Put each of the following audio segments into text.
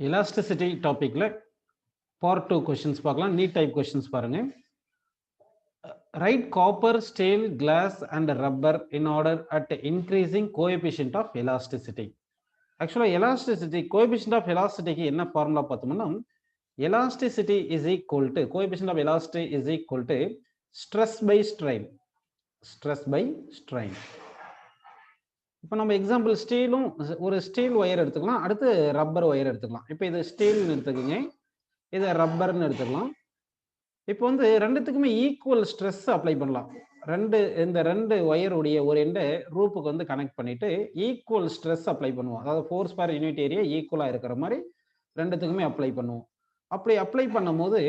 Elasticity டாபிக்ல part 2 questions பார்க்கலாம். NEET type questions பாருங்க. Write copper, steel, glass and rubber in order at increasing coefficient of elasticity. ஆக்சுவலாக elasticity coefficient of எலாஸ்டிசிட்டிக்கு என்ன formula பார்த்தோம்னா, elasticity is equal to coefficient of elasticity is equal to stress by strain. Stress by strain. இப்போ நம்ம example ஸ்டீலும் ஒரு steel wire எடுத்துக்கலாம், அடுத்து rubber wire எடுத்துக்கலாம். இப்போ இது ஸ்டீல்னு எடுத்துக்கோங்க, இதை ரப்பர்னு எடுத்துக்கலாம். இப்போ வந்து ரெண்டுத்துக்குமே ஈக்குவல் ஸ்ட்ரெஸ் அப்ளை பண்ணலாம். இந்த ரெண்டு ஒயருடைய ஒரு எண்டை ரூப்புக்கு வந்து கனெக்ட் பண்ணிட்டு ஈக்குவல் ஸ்ட்ரெஸ் அப்ளை பண்ணுவோம். அதாவது ஃபோர்ஸ் பர் யூனிட் ஏரியா ஈக்குவலாக இருக்கிற மாதிரி ரெண்டுத்துக்குமே அப்ளை பண்ணுவோம். அப்படி அப்ளை பண்ணும் போது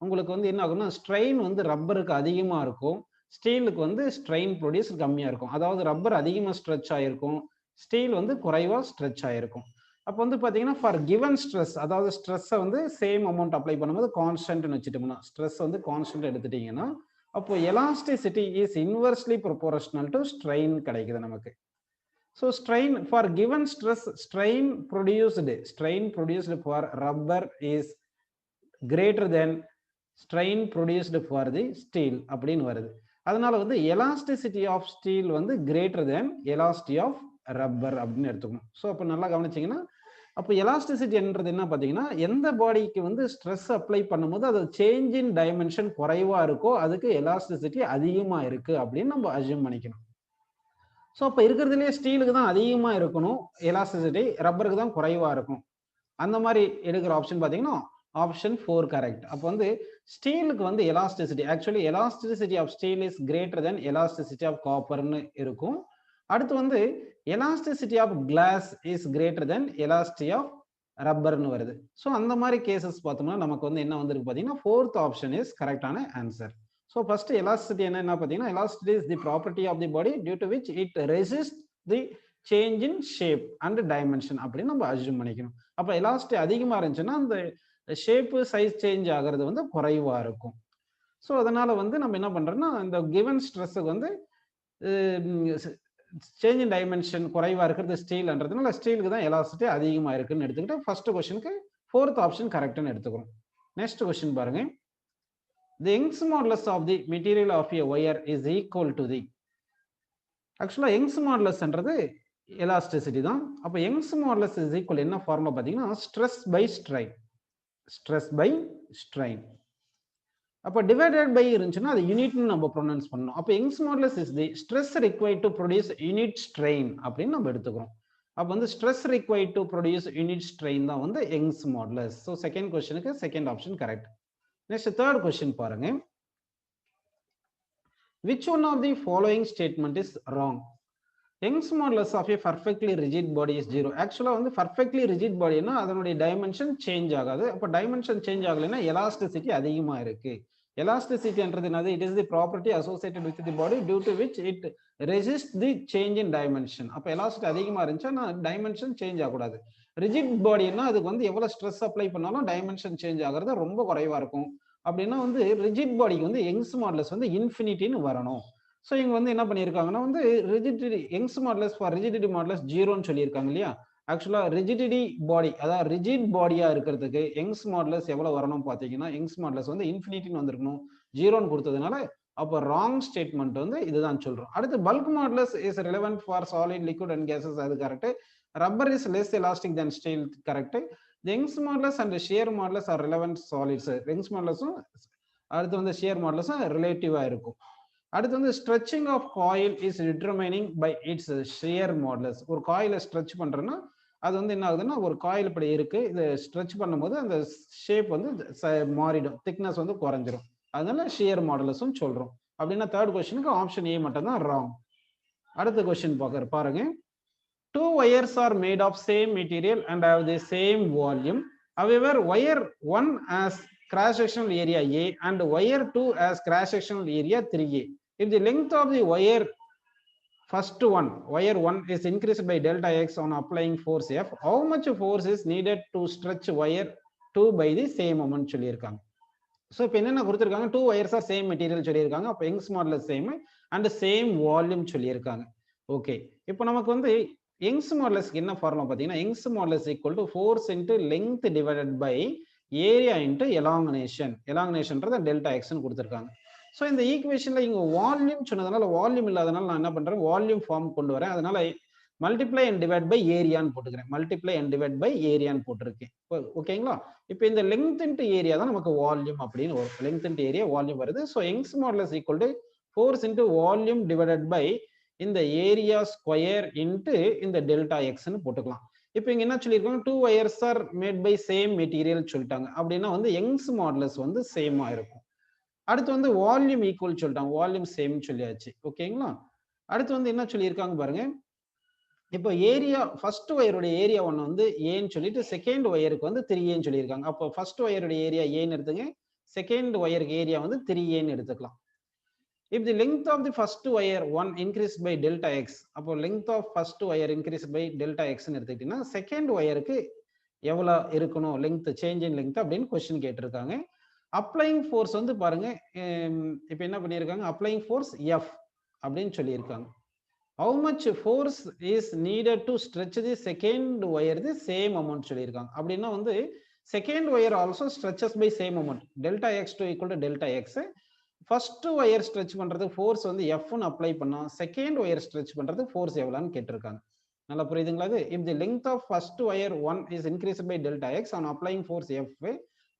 உங்களுக்கு வந்து என்ன ஆகும்னா, ஸ்ட்ரெயின் வந்து ரப்பருக்கு அதிகமாக இருக்கும், ஸ்டீலுக்கு வந்து ஸ்ட்ரெயின் ப்ரொடியூஸ் கம்மியாக இருக்கும். அதாவது ரப்பர் அதிகமாக ஸ்ட்ரெச் ஆகிருக்கும், ஸ்டீல் வந்து குறைவாக ஸ்ட்ரெச் ஆகிருக்கும். அப்போ வந்து பார்த்தீங்கன்னா ஃபார் கிவன் ஸ்ட்ரெஸ், அதாவது ஸ்ட்ரெஸ்ஸை வந்து சேம் அமௌண்ட் அப்ளை பண்ணும்போது கான்ஸ்டன்ட்னு வச்சுட்டோம்னா, ஸ்ட்ரெஸ் வந்து கான்ஸ்டன்ட் எடுத்துட்டீங்கன்னா அப்போ elasticity is inversely proportional to strain கிடைக்குது நமக்கு. So strain for given stress strain produced for rubber is greater than strain produced for the steel அப்படின்னு வருது. அதனால வந்து எலாஸ்டிசிட்டி ஆஃப் ஸ்டீல் வந்து greater than elasticity of rubber அப்படின்னு எடுத்துக்கணும். So அப்போ நல்லா கவனிச்சிங்கன்னா, அப்போ எலாஸ்டிசிட்டின்றது என்ன பார்த்தீங்கன்னா, எந்த பாடிக்கு வந்து ஸ்ட்ரெஸ் அப்ளை பண்ணும்போது அது சேஞ்ச் இன் டைமென்ஷன் குறைவாக இருக்கோ அதுக்கு எலாஸ்டிசிட்டி அதிகமாக இருக்குது அப்படின்னு நம்ம அஸ்யூம் பண்ணிக்கணும். ஸோ அப்போ இருக்கிறதுலேயே ஸ்டீலுக்கு தான் அதிகமாக இருக்கணும் எலாஸ்டிசிட்டி, ரப்பருக்கு தான் குறைவாக இருக்கும். அந்த மாதிரி எடுக்கிற ஆப்ஷன் பார்த்தீங்கன்னா ஆப்ஷன் 4 கரெக்ட். அப்போ வந்து ஸ்டீலுக்கு வந்து elasticity, actually elasticity of steel is greater than elasticity of காப்பர்னு இருக்கும். அடுத்து வந்து elasticity of glass is greater than elasticity of ரப்பர்னு வருது. ஸோ அந்த மாதிரி கேசஸ் பார்த்தோம்னா நமக்கு வந்து என்ன வந்திருக்கு பார்த்தீங்கன்னா 4th ஆப்ஷன் இஸ் கரெக்டான ஆன்சர். ஸோ ஃபர்ஸ்ட் எலாஸ்டிசிட்டி என்ன பார்த்தீங்கன்னா, elasticity is the property of the body due to which it resist the change in shape and dimension அப்படின்னு நம்ம அஸ்யூம் பண்ணிக்கணும். அப்போ எலாஸ்டிசிட்டி அதிகமாக இருந்துச்சுன்னா அந்த ஷேப்பு சைஸ் சேஞ்ச் ஆகிறது வந்து குறைவாக இருக்கும். ஸோ அதனால வந்து நம்ம என்ன பண்ணுறோம்னா, இந்த கிவன் ஸ்ட்ரெஸ்ஸுக்கு வந்து சேஞ்ச் இன் டைமென்ஷன் குறைவாக இருக்கிறது ஸ்டீல்ன்றதுனால ஸ்டீலுக்கு தான் எலாஸ்டிசிட்டி அதிகமாக இருக்குன்னு எடுத்துக்கிட்டு ஃபர்ஸ்ட் கொஸ்டினுக்கு 4th ஆப்ஷன் கரெக்ட்னு எடுத்துக்கிறோம். நெக்ஸ்ட் கொஸ்டின் பாருங்க. The Young's modulus of the material of a wire is equal to the. ஆக்சுவலாக யங்ஸ் மாடுலஸ்ன்றது எலாஸ்டிசிட்டி தான். அப்போ யங்ஸ் மாடுலஸ் இஸ் ஈக்குவல் என்ன ஃபார்முலா பார்த்தீங்கன்னா, stress by strain. Stress by strain. அப்போ டிவைடட் பை இருந்துச்சுன்னா அது யூனிட்னு நம்ம ப்ரொனவுன்ஸ் பண்ணணும். அப்போ Young's modulus is the stress required to produce unit strain அப்படின்னு நம்ம எடுத்துக்கிறோம். அப்போ வந்து stress required to produce unit strain தான் வந்து யங்ஸ் மாடுலஸ். ஸோ செகண்ட் கொஸ்டினுக்கு second option correct. Next third question பாருங்க. Which one of the following statement is wrong? Young's modulus of a perfectly rigid body is 0. ஆக்சுவலாக வந்து perfectly rigid பாடினா அதனுடைய dimension change ஆகாது. அப்போ டைமென்ஷன் சேஞ்ச் ஆகலைன்னா elasticity அதிகமாக இருக்கு. எலாஸ்டிசிட்டின்றது என்னது? It is the property associated with the body due to which it resist the change in dimension. அப்போ எலாஸ்டிசிட்டி அதிகமாக இருந்துச்சுன்னா டைமென்ஷன் சேஞ்ச் ஆகக்கூடாது. ரிஜிட் பாடினா அதுக்கு வந்து எவ்வளோ ஸ்ட்ரெஸ் அப்ளை பண்ணாலும் டைமென்ஷன் சேஞ்ச் ஆகிறது ரொம்ப குறைவாக இருக்கும். அப்படின்னா வந்து ரிஜிட் பாடிக்கு வந்து யங்ஸ் மாடுலஸ் வந்து இன்ஃபினிட்டின்னு வரணும். ஸோ இவங்க வந்து என்ன பண்ணியிருக்காங்கன்னா வந்து rigidity Young's modulus for rigidity modulus 0ன்னு சொல்லியிருக்காங்க இல்லையா. ஆக்சுவலாக ரிஜிடிட்டி பாடி, அதாவது ரிஜிட் பாடியாக இருக்கிறதுக்கு யங்ஸ் மாடுலஸ் எவ்வளோ வரணும் பார்த்தீங்கன்னா, யங்ஸ் மாடுலஸ் வந்து இன்ஃபினிட்டின்னு வந்திருக்கணும். 0ன்னு கொடுத்ததுனால அப்போ ராங் ஸ்டேட்மெண்ட் வந்து இதுதான் சொல்கிறோம். அடுத்து bulk modulus is relevant for solid, liquid and gases, அது correct. Rubber is less elastic than steel, correct. Young's modulus and shear modulus are relevant solids. Young's மாடுலஸும் அடுத்து வந்து ஷியர் மாடுலஸும் ரிலேட்டிவாக இருக்கும். அடுத்து வந்து stretching of coil is determining by its shear modulus. ஒரு காயிலை ஸ்ட்ரெச் பண்ணுறோன்னா அது வந்து என்ன ஆகுதுன்னா, ஒரு காயில் இப்படி இருக்கு, இதை ஸ்ட்ரெச் பண்ணும்போது அந்த ஷேப் வந்து மாறிடும், திக்னஸ் வந்து குறைஞ்சிரும். அதனால ஷியர் மாடுலஸ்ன்னு சொல்றோம். அப்படின்னா தேர்ட் கொஸ்டினுக்கு ஆப்ஷன் ஏ மட்டும் தான் ராங். அடுத்த கொஸ்டின் பாருங்க. 2 wires are made of same material and have the same volume. However, wire 1 has cross-sectional area A and wire 2 has cross-sectional area 3A. If the length of the wire wire 1 is increased by delta x on applying force F, how much force is needed to stretch wire 2 by the same amount சொல்லியிருக்காங்க. So இப்போ என்னென்ன கொடுத்துருக்காங்க, 2 wires are same material சொல்லியிருக்காங்க. அப்போ Young's modulus same and same volume சொல்லியிருக்காங்க. Okay, இப்போ நமக்கு வந்து யங்ஸ் மாடுலஸ்க்கு என்ன ஃபார்முலா பார்த்தீங்கன்னா Young's modulus equal to force into length divided by area into elongation. எலாங்கனேஷன்ன்றத டெல்டா எக்ஸ்ன்னு கொடுத்துருக்காங்க. ஸோ இந்த ஈக்குவேஷன்ல இங்க வால்யூம் சொன்னதுனால வால்யூம் இல்லாதனால நான் என்ன பண்றேன் வால்யூம் ஃபார்ம் கொண்டு வரேன். அதனால மல்டிப்ளை அண்ட் டிவைட் பை ஏரியான்னு போட்டுக்கிறேன். மல்டிப்ளை அண்ட் டிவைட் பை ஏரியான்னு போட்டிருக்கேன். ஓகேங்களா? இப்போ இந்த லெங்த் இன்ட்டு ஏரியா தான் நமக்கு வால்யூம் அப்படின்னு வரும். லெங்த் இன்ட்டு ஏரியா வால்யூம் வருது. So Young's modulus equal to force into volume divided by இந்த ஏரியா ஸ்கொயர் இன்ட்டு இந்த டெல்டா எக்ஸ்ன்னு போட்டுக்கலாம். இப்போ இங்க என்ன சொல்லியிருக்காங்க 2 wires are made by same material சொல்லிட்டாங்க. அப்படின்னா வந்து யங்ஸ் மாடுலஸ் வந்து சேமா இருக்கும். அடுத்து வந்து வால்யூம் ஈக்குவல் சொல்லிட்டாங்க. வால்யூம் சேம் சொல்லியாச்சு. ஓகேங்களா? அடுத்து வந்து என்ன சொல்லியிருக்காங்க பாருங்க. இப்போ ஏரியா ஃபர்ஸ்ட் வயருடைய ஏரியா ஒன்று வந்து ஏன்னு சொல்லிட்டு செகண்ட் வயருக்கு வந்து 3ஏன்னு சொல்லியிருக்காங்க. அப்போ ஃபர்ஸ்ட் வயருடைய ஏரியா ஏன்னு எடுத்துங்க, செகண்ட் வயருக்கு ஏரியா வந்து 3ஏன்னு எடுத்துக்கலாம். If the length of the first wire 1 increased by delta x, அப்போ length of first wire increased by delta x ன்னு எடுத்துக்கிட்டீங்கன்னா செகண்ட் வயருக்கு எவ்வளோ இருக்கணும் லெங்த் சேஞ்ச் இன் லெங்த் அப்படின்னு கொஸ்டின் கேட்டிருக்காங்க. அப்ளைங் ஃபோர்ஸ் வந்து பாருங்க இப்போ என்ன பண்ணியிருக்காங்க அப்ளைங் ஃபோர்ஸ் எஃப் அப்படின்னு சொல்லியிருக்காங்க. How much force is needed to stretch the second wire the same amount சொல்லியிருக்காங்க. அப்படின்னா வந்து second wire also stretches by same amount delta x two equal to delta x. First wire stretch பண்றது force வந்து எஃப்னு apply பண்ணா second wire stretch பண்றது force எவ்வளோன்னு கேட்டிருக்காங்க. நல்லா புரியுதுங்களா? இது if the length of first wire 1 is increased by delta x on applying force F,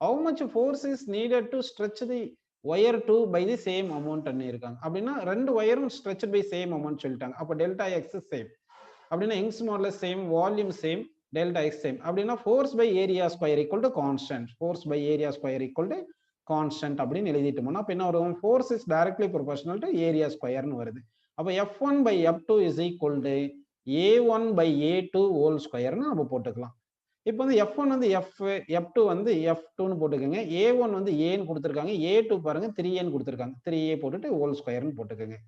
how much force is needed to stretch the wire 2 by the same amount ன்னு இருக்காங்க. அப்படின்னா ரெண்டு வயரும் stretched by same amount சொல்லிட்டாங்க. அப்போ delta X same அப்படின்னா Young's modulus same volume same delta X same அப்படின்னா force by area square equal to constant. Force by area square equal to constant அப்படின்னு எழுதிட்டோம்னா அப்போ என்ன வரும் force is directly proportional to area ஸ்கொயர்னு வருது. அப்போ F1 by F2 is equal to A1 by A2 whole ஸ்கொயர்னு நம்ம போட்டுக்கலாம். இப்போ வந்து F1 வந்து F2 வந்து F2ன்னு போட்டுக்கோங்க. A1 வந்து ஏன்னு கொடுத்துருக்காங்க. A2 பாருங்க 3ஏன்னு கொடுத்துருக்காங்க. 3A போட்டுட்டு ஹோல் ஸ்கொயர்னு போட்டுக்கோங்க.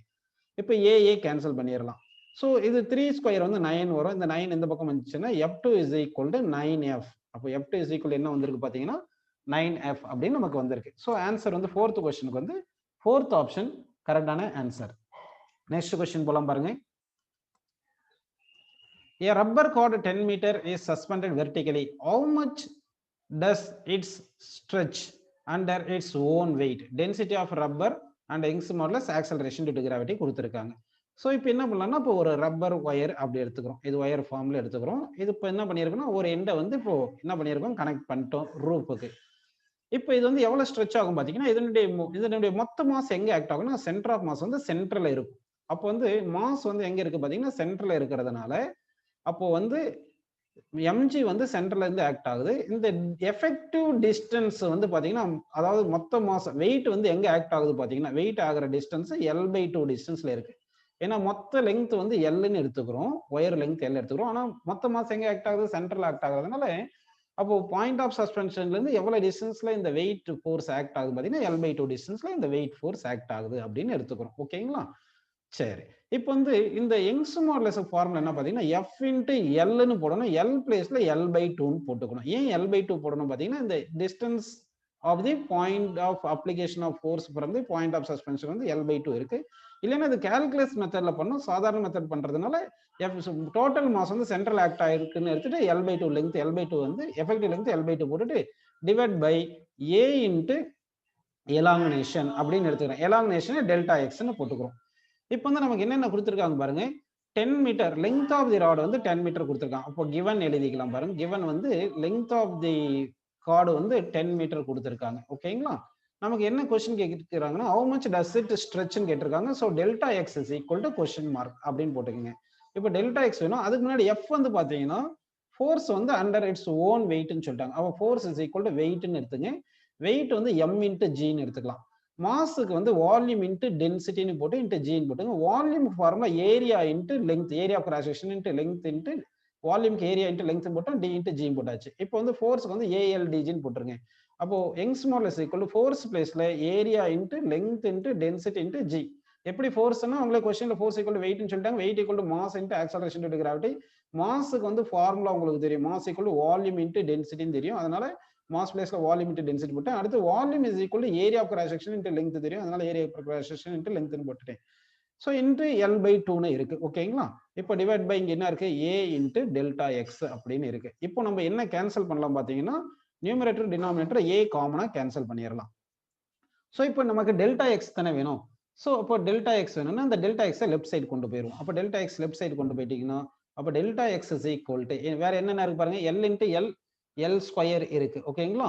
இப்போ ஏஏ கேன்சல் பண்ணிடலாம். ஸோ இது 3 ஸ்கொயர் வந்து 9 வரும். இந்த 9 இந்த பக்கம் வந்துச்சுன்னா F2 is equal to 9F. அப்போ F2 is equal என்ன வந்திருக்கு பார்த்தீங்கன்னா 9F அப்படின்னு நமக்கு வந்திருக்கு. ஸோ ஆன்சர் வந்து ஃபோர்த் கொஸ்டினுக்கு வந்து ஃபோர்த் ஆப்ஷன் கரெக்டான ஆன்சர். நெக்ஸ்ட் கொஸ்டின் போலாம் பாருங்க. A rubber cord 10 meter is suspended vertically. How much does it stretch under its own weight? Density of rubber and Young's modulus acceleration due to gravity கொடுத்திருக்காங்க. So இப்போ என்ன பண்ணலாம்னா இப்போ ஒரு rubber wire அப்படி எடுத்துக்கிறோம். இது ஒயர் ஃபார்ம்ல எடுத்துக்கிறோம். இது இப்போ என்ன பண்ணியிருக்கோம்னா ஒரு எண்டை வந்து இப்போ என்ன பண்ணியிருக்கோம் கனெக்ட் பண்ணிட்டோம் ரூஃபுக்கு. இப்போ இது வந்து எவ்வளவு ஸ்ட்ரெச் ஆகும் பார்த்தீங்கன்னா இதனுடைய மொத்த மாஸ் எங்க ஆக்ட் ஆகும்னா சென்டர் ஆஃப் மாஸ் வந்து சென்ட்ரல் இருக்கும். அப்போ வந்து மாஸ் வந்து எங்க இருக்கு பார்த்தீங்கன்னா சென்ட்ரல் இருக்கிறதுனால அப்போ வந்து எம்ஜி வந்து சென்டர்ல இருந்து ஆக்ட் ஆகுது. இந்த எஃபெக்டிவ் டிஸ்டன்ஸ் வந்து பாத்தீங்கன்னா அதாவது மொத்த மாஸ் வெயிட் வந்து எங்க ஆக்ட் ஆகுது பாத்தீங்கன்னா வெயிட் ஆகிற டிஸ்டன்ஸ் L/2 டிஸ்டன்ஸ்ல இருக்கு. ஏன்னா மொத்த லெங்த் வந்து Lன்னு எடுத்துக்கிறோம், ஒயர் லெங்த் L எடுத்துக்கிறோம். ஆனா மொத்த மாஸ் எங்க ஆக்ட் ஆகுது சென்ட்ரல் ஆக்ட் ஆகுறதுனால அப்போ பாயிண்ட் ஆஃப் சஸ்பென்ஷன்ல இருந்து எவ்வளவு டிஸ்டன்ஸ்ல இந்த வெயிட் ஃபோர்ஸ் ஆக்ட் ஆகுது பாத்தீங்கன்னா L/2 டிஸ்டன்ஸ்ல இந்த வெயிட் ஃபோர்ஸ் ஆக்ட் ஆகுது அப்படின்னு எடுத்துக்கிறோம். ஓகேங்களா? சரி, இப்போ வந்து இந்த யங்ஸ் மாடுலஸ் ஃபார்முலா என்ன பார்த்தீங்கன்னா எஃப் இன்ட்டு எல்னு போடணும். எல் பிளேஸ்ல L/2ன்னு போட்டுக்கணும். ஏன் L/2 போடணும் பார்த்தீங்கன்னா இந்த distance of the point of application of force from the point of suspension வந்து L/2 இருக்கு. இல்லைன்னா இது கால்குலஸ் மெத்தட்ல பண்ணணும். சாதாரண மெத்தட் பண்றதுனால டோட்டல் மாஸ் வந்து சென்ட்ரல் ஆக்ட் ஆயிருக்குன்னு எடுத்துட்டு L/2 லெங்த் L/2 வந்து எஃபெக்டிவ் லெங்த் L/2 போட்டுட்டு டிவைட் பை ஏ இன்ட்டு எலாங்கனேஷன் அப்படின்னு எடுத்துக்கிறேன். எலாங்கனேஷன் டெல்டா எக்ஸ்ன்னு போட்டுக்கிறோம். இப்போ வந்து நமக்கு என்னென்ன கொடுத்துருக்காங்க பாருங்க 10 metre length of the rod வந்து 10 மீட்டர் கொடுத்துருக்காங்க. அப்போ கிவன் எழுதிக்கலாம் பாருங்க. கிவன் வந்து லெங்த் ஆஃப் தி கார்டு வந்து 10 மீட்டர் கொடுத்துருக்காங்க. ஓகேங்களா? நமக்கு என்ன கொஸ்டின் கேட்கிறாங்கன்னா how much does it stretchன்னு கேட்டிருக்காங்க. So delta X is equal to question mark அப்படின்னு போட்டுக்கோங்க. இப்போ டெல்டா எக்ஸ் வேணும். அதுக்கு முன்னாடி எஃப் வந்து பார்த்தீங்கன்னா ஃபோர்ஸ் வந்து அண்டர் இட்ஸ் ஓன் வெயிட்னு சொல்லிட்டாங்க. அப்போ ஃபோர்ஸ் இஸ் ஈக்குவல் டு வெயிட்னு எடுத்துங்க. வெயிட் வந்து எம் இன்ட்டு ஜின்னு எடுத்துக்கலாம். மாஸுக்கு வந்து வால்யூம் இன்ட்டு டென்சிட்டின்னு போட்டு இன்ட்டு ஜின்னு போட்டுங்க. Volume formula area into length, area of cross section into length into வால்யூம்க்கு ஏரியா இன்ட்டு லெங்த் போட்டோம், டி இன்ட்டு ஜின்னு போட்டாச்சு. இப்போ வந்து ஃபோர்ஸ்க்கு வந்து ஏஎல்டிஜின்னு போட்டுருங்க. அப்போ Young's modulus equal to force பிளேஸ்ல area into length into density into G. எப்படி ஃபோர்ஸ்னா உங்களுக்கு கொஸ்டின்ல ஃபோர்ஸ் ஈக்குவல் டு வெயிட்னு சொல்லிட்டாங்க. Weight equal to mass into acceleration due to gravity. மாஸுக்கு வந்து ஃபார்முலா உங்களுக்கு தெரியும். Mass equal to volume into டென்சிட்டின்னு தெரியும். அதனால மாஸ் பிளேஸ்ல வால்யூம் இன்ட்டு டென்சிட்டி போட்டேன். அடுத்து volume is equal to area of cross section into length தெரியும். அதனால area of cross section into லெங்த்னு போட்டுட்டேன். ஸோ இன்ட்டு எல் பை டூன்னு இருக்கு. ஓகேங்களா? இப்போ டிவைட் பை இங்கே என்ன இருக்கு? ஏ இன்ட்டு டெல்டா எக்ஸ் அப்படின்னு இருக்கு. இப்போ நம்ம என்ன கேன்சல் பண்ணலாம் பார்த்தீங்கன்னா, நியூமரேட்டர் டினாமினேட்டர் ஏ காமனா கேன்சல் பண்ணிடலாம். ஸோ இப்போ நமக்கு டெல்டா எக்ஸ் தானே வேணும். ஸோ அப்போ டெல்டா எக்ஸ் வேணும்னா அந்த டெல்டா எக்ஸை லெஃப்ட் சைடு கொண்டு போயிடும். அப்போ டெல்டா எக்ஸ் லெஃப்ட் சைடு கொண்டு போயிட்டீங்கன்னா, அப்போ delta X is equal to வேற என்னென்ன இருக்கு பாருங்க, L into L, L square இருக்கு. ஓகேங்களா?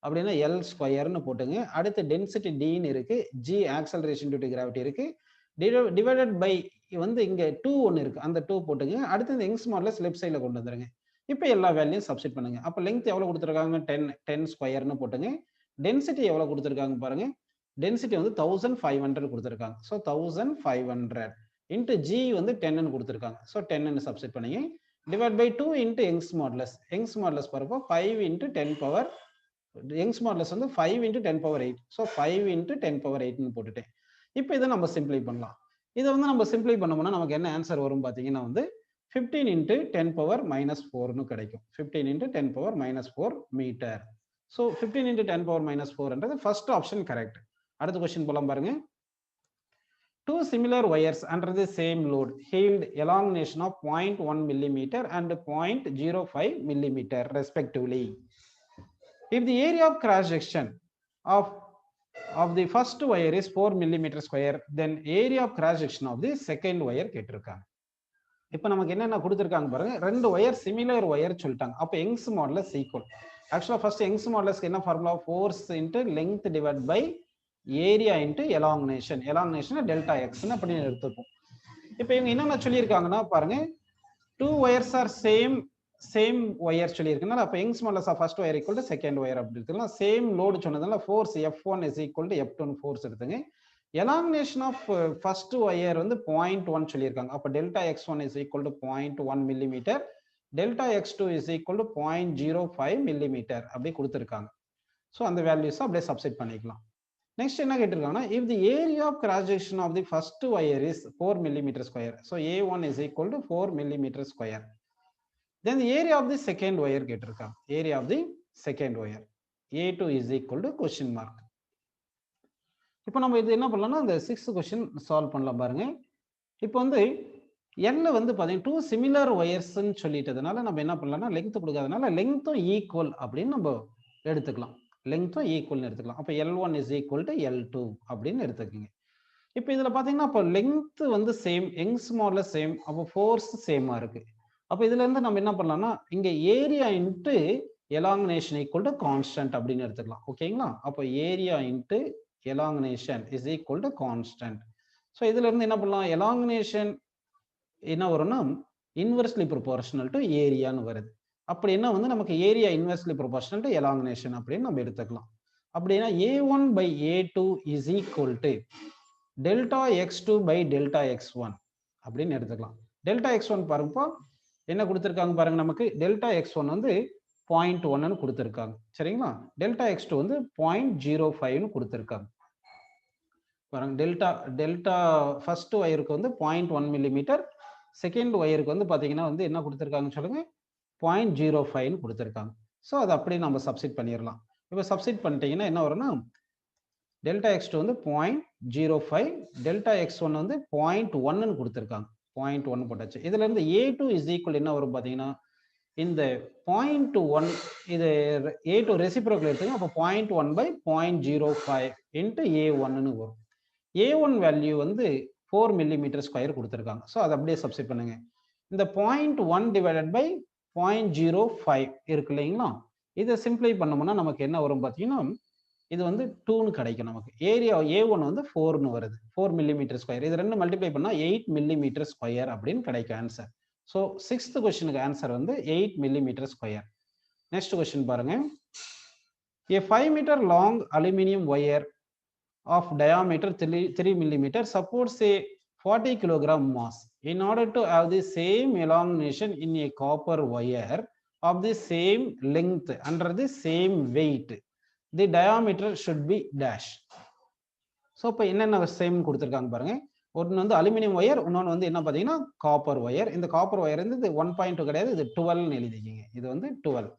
அப்படின்னா எல் ஸ்கொயர்னு போட்டுங்க. அடுத்து டென்சிட்டி டின்னு இருக்கு, g acceleration due to gravity இருக்கு, டிவைடட் பை வந்து இங்க 2 ஒன்று இருக்கு, அந்த 2 போட்டுங்க. அடுத்து இந்த யங்ஸ் மாடுலஸ் லெஃப்ட் சைடில் கொண்டு வந்துருங்க. இப்போ எல்லா வேல்யூயும் சப்ஸ்டிட் பண்ணுங்க. அப்போ லெங்த் எவ்வளோ கொடுத்துருக்காங்க? 10 ஸ்கொயர்னு போட்டுங்க. டென்சிட்டி எவ்வளோ கொடுத்துருக்காங்க பாருங்க, டென்சிட்டி வந்து 1500 கொடுத்துருக்காங்க. ஸோ 1500 இன்ட்டு ஜி வந்து 10ன்னு கொடுத்துருக்காங்க. ஸோ 10ன்னு சப்ஸ்டிட் பண்ணிங்க. Divide by 2 into Young's modulus. Young's modulus பாருப்போ 5 இன்ட்டு 10 பவர், யங்ஸ் மாடுலஸ் வந்து 5 into 10 power 8. So 5 into 10 power 8ன்னு போட்டுட்டேன். இப்போ இதை நம்ம சிம்பிளை பண்ணலாம். இதை வந்து நம்ம சிம்பிளை பண்ணோம்னா நமக்கு என்ன ஆன்சர் வரும் பார்த்தீங்கன்னா வந்து 15 இன்ட்டு 10 பவர் மைனஸ் 4ன்னு கிடைக்கும். 15 into 10 power minus 4 metre. So 15 into 10 power minus 4ன்றது ஃபர்ஸ்ட் ஆப்ஷன் கரெக்ட். அடுத்த கொஸ்டின் போலாம் பாருங்க. Two similar wires under the same load yield elongation of 0.1 millimeter and 0.05 millimeter respectively. If the area of cross section of the first wire is 4 millimeter square, then area of cross section of the second wire கேட்டிருக்காங்க. இப்போ நமக்கு என்னென்ன கொடுத்துருக்காங்க பாருங்க, ரெண்டு wire similar wire சொல்லிட்டாங்க. அப்போ Young's modulus equal. ஆக்சுவலாக ஃபர்ஸ்ட் யங்ஸ் மாடுலஸ்க்கு என்ன formula? Force into length divide by area into elongation. Elongation delta எக்ஸ்ன்னு அப்படின்னு எடுத்துப்போம். இப்போ இவங்க என்னென்ன சொல்லியிருக்காங்கன்னா பாருங்க, 2 wires are சேம் ஒயர் சொல்லியிருக்கனால அப்போ Young's modulus of first wire equal to second wire அப்படி எடுத்துக்கலாம். சேம் லோடு சொன்னதுனால force F1 is equal to F2 force எடுத்துங்க. எலாங்கினேஷன் ஆஃப் ஃபர்ஸ்ட் ஒயர் வந்து 0.1 சொல்லியிருக்காங்க. அப்போ delta X1 is equal to 0.1 millimetre, delta X2 is equal to 0.05 millimetre அப்படி கொடுத்துருக்காங்க. So அந்த வேல்யூஸ் அப்படியே சப்ஸ்டிட் பண்ணிக்கலாம். நெக்ஸ்ட் என்ன கேட்டிருக்காங்கன்னா, if the area of cross section of the first wire is 4 millimeter square, so A1 is equal to 4 millimeter square, then the area of the second wire கேட்டிருக்காங்க. area of the second wire A2 is equal to question mark. இப்போ நம்ம இது என்ன பண்ணலாம்னா அந்த 6th question solve பண்ணலாம் பாருங்க. இப்போ வந்து L வந்து பார்த்தீங்கன்னா 2 சிமிலர் ஒயர்ஸ்ன்னு சொல்லிட்டதுனால நம்ம என்ன பண்ணலாம்னா லெங்த் கொடுக்காதனால லெங்த்தும் ஈக்குவல் அப்படின்னு நம்ம எடுத்துக்கலாம். லெங்த்தும் ஈக்குவல்னு எடுத்துக்கலாம். அப்போ L1 is equal to L2 அப்படின்னு எடுத்துக்கோங்க. இப்போ இதில் பார்த்தீங்கன்னா அப்போ லெங்த் வந்து சேம், யங்ஸ் மாடுலஸ் சேம், அப்போ ஃபோர்ஸ் சேமாக இருக்கு. அப்போ இதுல இருந்து நம்ம என்ன பண்ணலாம்னா இங்கே area into elongation equal to constant அப்படின்னு எடுத்துக்கலாம். ஓகேங்களா? அப்போ area into elongation is equal to constant. So இதுல இருந்து என்ன பண்ணலாம், எலாங்கினேஷன் என்ன வரும்னா இன்வெர்ஸ்லி ப்ரொபோர்ஷனல் டு ஏரியான்னு வருது. அப்படின்னா வந்து நமக்கு ஏரியா இன்வெர்ஸ்லி ப்ரொபோர்ஷனல் டு எலாங்கினேஷன் அப்படின்னு நம்ம எடுத்துக்கலாம். அப்படின்னா A1 by A2 is equal to delta X2 by delta X1 அப்படின்னு எடுத்துக்கலாம். டெல்டா X1 பாருங்கப்பா என்ன கொடுத்துருக்காங்க பாருங்க, நமக்கு டெல்டா X1 வந்து 0.1ன்னு கொடுத்துருக்காங்க. சரிங்களா? டெல்டா X2 வந்து 0.05ன்னு கொடுத்துருக்காங்க. பாருங்க டெல்டா ஃபர்ஸ்ட் ஒயருக்கு வந்து 0.1 மில்லிமீட்டர், செகண்ட் ஒயருக்கு வந்து பார்த்தீங்கன்னா வந்து என்ன கொடுத்துருக்காங்கன்னு சொல்லுங்க, 0.05ன்னு கொடுத்துருக்காங்க. ஸோ அதை அப்படியே நம்ம சப்ஸ்டிட் பண்ணிடலாம். இப்போ சப்ஸ்டிட் பண்ணிட்டீங்கன்னா என்ன வரும்னா டெல்டா X2 வந்து 0.05, டெல்டா X1 வந்து 0.1ன்னு கொடுத்துருக்காங்க. 0.1 போட்டாச்சு. இதுல இருந்து A2 இஸ் ஈக்குவல் என்ன வரும் பார்த்தீங்கன்னா இந்த 0.1 இது A2 ரெசிப்ரோக்கல் எடுத்துங்க. அப்போ 0.1 by 0.05 இன்ட்டு A1ன்னு வரும். A1 வேல்யூ வந்து 4 மில்லிமீட்டர் ஸ்கொயர் கொடுத்துருக்காங்க. ஸோ அதை அப்படியே சப்ஸ்டிட் பண்ணுங்க. இந்த 0.1 டிவைடட் பை 0.05 இருக்கு இல்லைங்களா, இதை சிம்பிளை பண்ணோம்னா நமக்கு என்ன வரும் பார்த்தீங்கன்னா இது வந்து 2ன்னு கிடைக்கும் நமக்கு. ஏரியா A1 வந்து 4ன்னு வருது, 4 மில்லிமீட்டர் ஸ்கொயர். இது ரெண்டு மல்டிப்ளை பண்ணா 8 மில்லிமீட்டர் ஸ்கொயர் அப்படின்னு கிடைக்கும் ஆன்சர். ஸோ 6th கொஸ்டினுக்கு ஆன்சர் வந்து 8 மில்லிமீட்டர் ஸ்கொயர். நெக்ஸ்ட் கொஸ்டின் பாருங்க. A 5 meter long aluminum wire of diameter 3 millimeter supports a 40 kilogram mass. In order to have the same elongation in a copper wire of the same length under the same weight, the diameter should be dash. So இப்போ என்னென்ன same கொடுத்துருக்காங்க பாருங்க. ஒன்று வந்து aluminium wire, இன்னொன்று வந்து என்ன பார்த்தீங்கன்னா காப்பர் ஒயர். இந்த காப்பர் ஒயர் வந்து இது 1.2 கிடையாது, இது 12ன்னு எழுதிக்கிங்க. இது வந்து 12